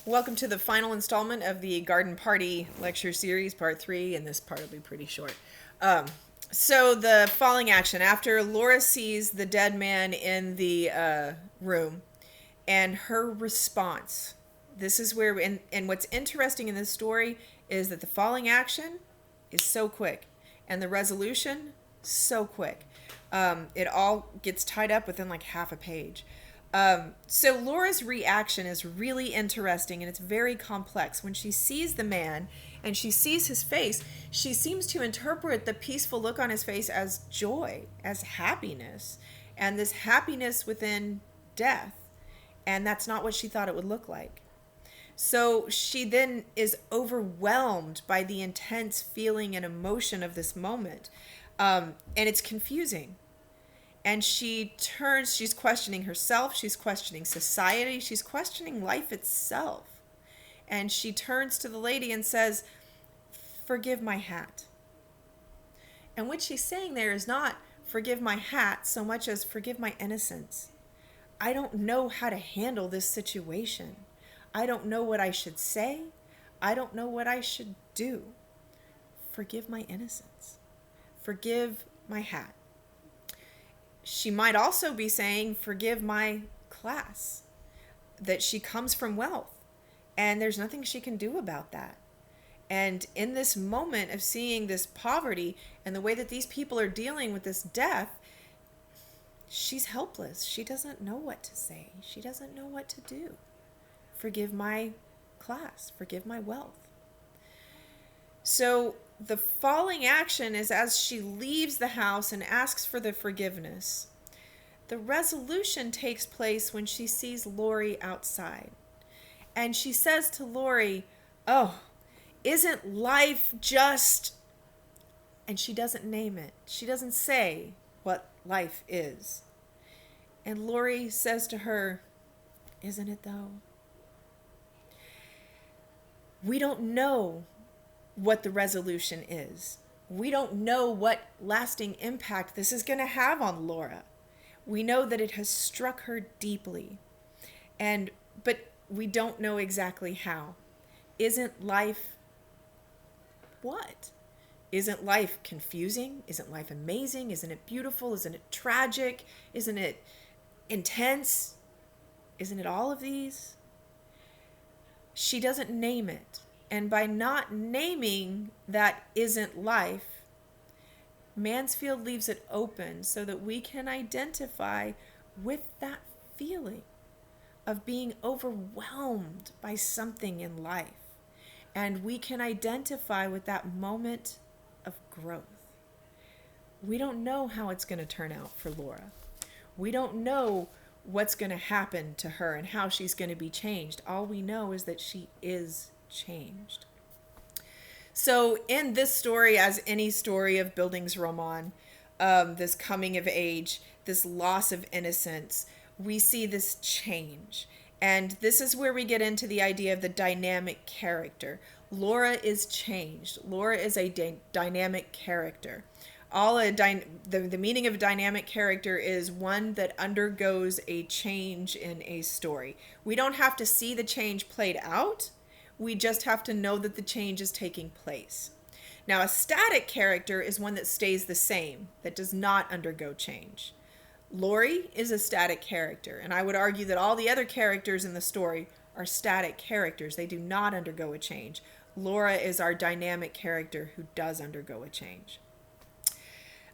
Welcome to the final installment of the Garden Party lecture series, part 3, and this part will be pretty short. Um, so the falling action, after Laura sees the dead man in the room and her response, this is where, and what's interesting in this story is that the falling action is so quick and the resolution so quick. It all gets tied up within like half a page. So Laura's reaction is really interesting and it's very complex. When she sees the man and she sees his face, she seems to interpret the peaceful look on his face as joy, as happiness, and this happiness within death. And that's not what she thought it would look like. So she then is overwhelmed by the intense feeling and emotion of this moment. And it's confusing. And she's questioning herself, she's questioning society, she's questioning life itself. And she turns to the lady and says, "Forgive my hat." And what she's saying there is not forgive my hat so much as forgive my innocence. I don't know how to handle this situation. I don't know what I should say. I don't know what I should do. Forgive my innocence. Forgive my hat. She might also be saying, forgive my class, that she comes from wealth and there's nothing she can do about that. And in this moment of seeing this poverty and the way that these people are dealing with this death, she's helpless. She doesn't know what to say. She doesn't know what to do. Forgive my class. Forgive my wealth. So the falling action is as she leaves the house and asks for the forgiveness. The resolution takes place when she sees Lori outside. And she says to Lori, "Oh, isn't life just..." And she doesn't name it. She doesn't say what life is. And Lori says to her, "Isn't it though?" We don't know what the resolution is. We don't know what lasting impact this is going to have on Laura. We know that it has struck her deeply. But we don't know exactly how. Isn't life what? Isn't life confusing? Isn't life amazing? Isn't it beautiful? Isn't it tragic? Isn't it intense? Isn't it all of these? She doesn't name it. And by not naming that isn't life, Mansfield leaves it open so that we can identify with that feeling of being overwhelmed by something in life. And we can identify with that moment of growth. We don't know how it's going to turn out for Laura. We don't know what's going to happen to her and how she's going to be changed. All we know is that she is changed. So in this story, as any story of Bildungsroman, this coming of age, this loss of innocence, we see this change. And this is where we get into the idea of the dynamic character. Laura is changed. Laura is a dynamic character. The meaning of a dynamic character is one that undergoes a change in a story. We don't have to see the change played out. We just have to know that the change is taking place. Now, a static character is one that stays the same, that does not undergo change. Lori is a static character, and I would argue that all the other characters in the story are static characters. They do not undergo a change. Laura is our dynamic character who does undergo a change.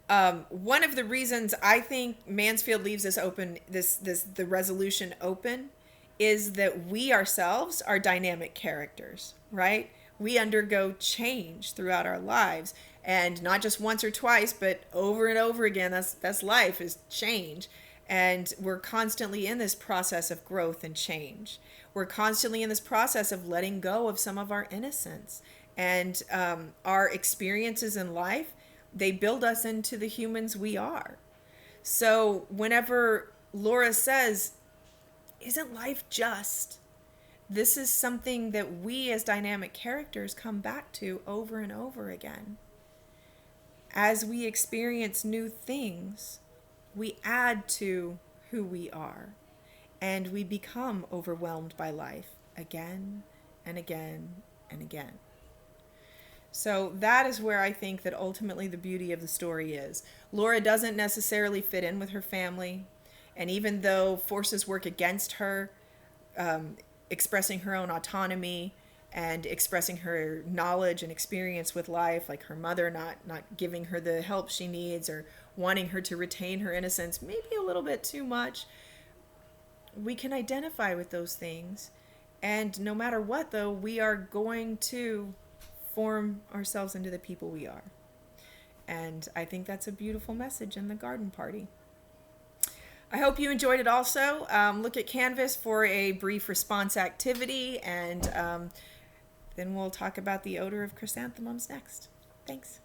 One of the reasons I think Mansfield leaves this open, the resolution open, is that we ourselves are dynamic characters, right? We undergo change throughout our lives, and not just once or twice, but over and over again. That's life, is change. And we're constantly in this process of growth and change. We're constantly in this process of letting go of some of our innocence. And our experiences in life, they build us into the humans we are. So whenever Laura says, "Isn't life just?" this is something that we as dynamic characters come back to over and over again. As we experience new things, we add to who we are, and we become overwhelmed by life. again and again and again. So that is where I think that ultimately the beauty of the story is. Laura doesn't necessarily fit in with her family. And even though forces work against her, expressing her own autonomy and expressing her knowledge and experience with life, like her mother not giving her the help she needs or wanting her to retain her innocence, maybe a little bit too much, we can identify with those things. And no matter what, though, we are going to form ourselves into the people we are. And I think that's a beautiful message in the garden party. I hope you enjoyed it also. Look at Canvas for a brief response activity, and then we'll talk about the odor of chrysanthemums next. Thanks.